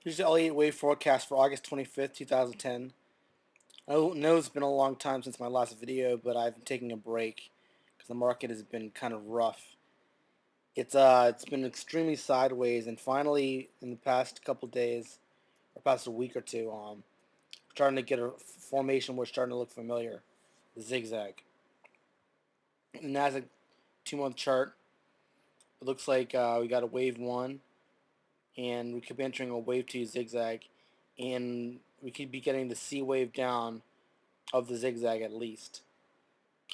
Here's the Elliott wave forecast for August 25th, 2010. I know it's been a long time since my last video, but I've been taking a break because the market has been kind of rough. It's been extremely sideways, and finally, in the past couple days, or past a week or two, starting to get a formation which starting to look familiar. The zigzag. The Nasdaq 2-month chart. It looks like we got a wave one, and we could be entering a wave two zigzag, and we could be getting the C wave down of the zigzag at least.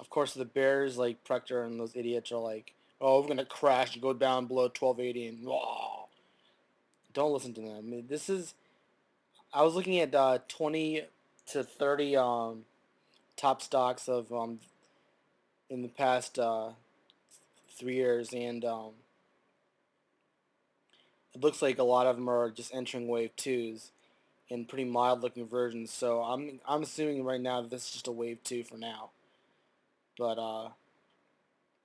Of course, the bears like Proctor and those idiots are like, "Oh, we're gonna crash and go down below 1280," and oh, don't listen to them. I mean, this is. I was looking at 20 to 30 top stocks of in the past 3 years, and it looks like a lot of them are just entering wave twos in pretty mild looking versions. So I'm assuming right now that this is just a wave two for now. But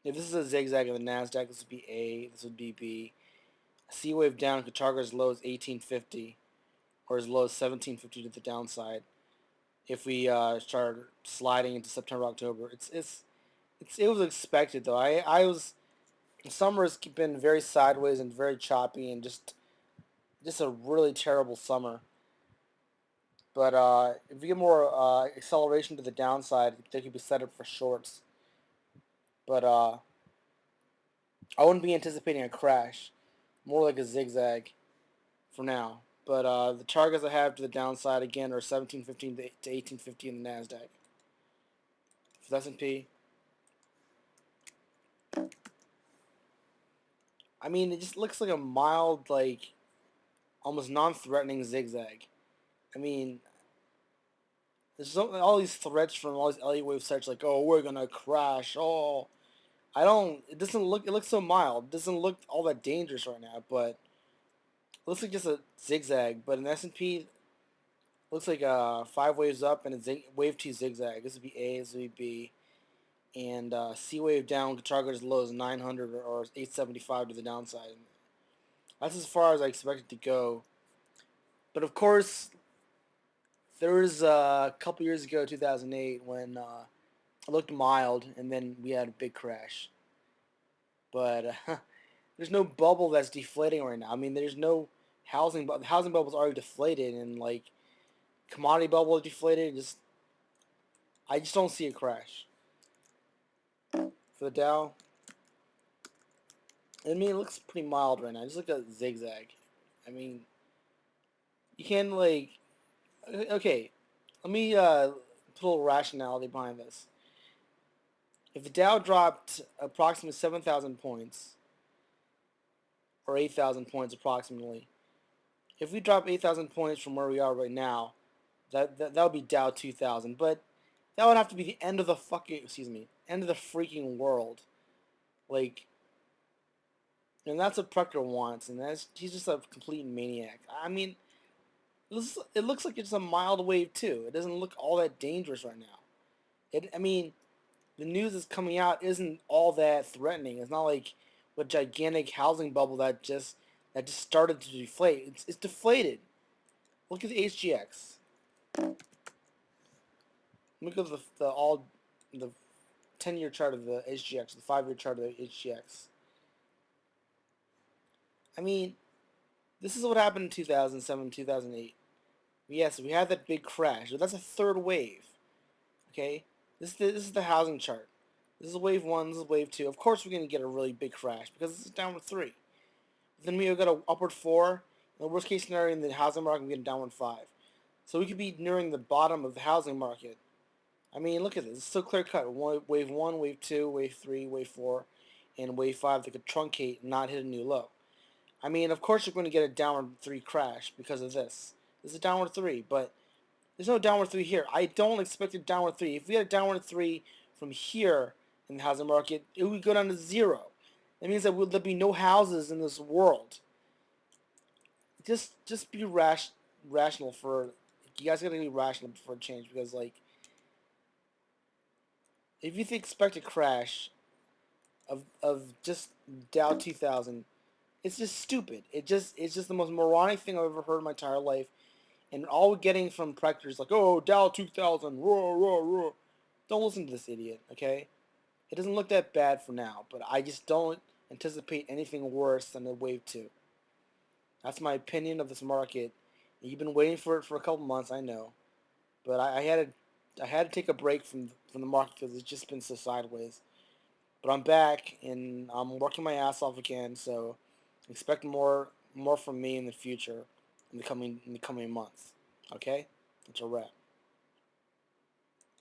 if this is a zigzag of the Nasdaq, this would be A. This would be B. A C wave down could target as low as 1850 or as low as 1750 to the downside. If we start sliding into September, October, it was expected though. I was the summer has been very sideways and very choppy and just a really terrible summer. But if we get more acceleration to the downside, they could be set up for shorts. But I wouldn't be anticipating a crash, more like a zigzag for now. But the targets I have to the downside again are 1715 to 1850 in the Nasdaq. For the S&P, I mean, it just looks like a mild, like almost non-threatening zigzag. I mean, there's all these threats from all these Elliott wave sites like, oh, we're gonna crash. Oh, I don't. It doesn't look. It looks so mild. It doesn't look all that dangerous right now, but it looks like just a zigzag. But in S&P, looks like 5 waves up and a wave two zigzag. This would be A. This would be B. And C wave down could target as low as 900 or 875 to the downside. That's as far as I expect it to go. But of course, there was a couple years ago, 2008, when it looked mild, and then we had a big crash. But there's no bubble that's deflating right now. I mean, there's no housing. The housing bubble's already deflated, and like commodity bubble is deflated. I just don't see a crash for the Dow. I mean, it looks pretty mild right now. Just like a zigzag. I mean, you can like. Okay, let me put a little rationality behind this. If the Dow dropped approximately 7,000 points, or 8,000 points approximately, if we drop 8,000 points from where we are right now, that would be Dow 2000. But that would have to be the end of the fucking, excuse me, end of the freaking world. Like, and that's what Prucker wants, and he's just a complete maniac. I mean, it looks like it's a mild wave too. It doesn't look all that dangerous right now. I mean, the news that's coming out isn't all that threatening. It's not like a gigantic housing bubble that just started to deflate. It's deflated. Look at the HGX. Look at the 10-year chart of the HGX, the 5-year chart of the HGX. I mean, this is what happened in 2007, 2008. Yes, we had that big crash, but that's a third wave. Okay, this is the housing chart. This is wave one. This is wave two. Of course, we're going to get a really big crash because this is downward three. Then we got an upward four. In the worst case scenario in the housing market, we get a downward five. So we could be nearing the bottom of the housing market. I mean, look at this. It's so clear cut. Wave one, wave two, wave three, wave four, and wave five that could truncate and not hit a new low. I mean, of course you're going to get a downward three crash because of this. This is a downward three, but there's no downward three here. I don't expect a downward three. If we had a downward three from here in the housing market, it would go down to zero. That means that there'd be no houses in this world. Just be rational for. You guys gotta be rational before change because like if you expect a crash of just Dow 2000, It's just stupid. It's just the most moronic thing I've ever heard in my entire life. And all we're getting from Proctor is like, oh, Dow 2000, roar, roar, roar. Don't listen to this idiot, okay? It doesn't look that bad for now, but I just don't anticipate anything worse than the Wave 2. That's my opinion of this market. You've been waiting for it for a couple months, I know, but I had to take a break from the market because it's just been so sideways. But I'm back and I'm working my ass off again, so expect more from me in the future in the coming months. Okay, that's a wrap.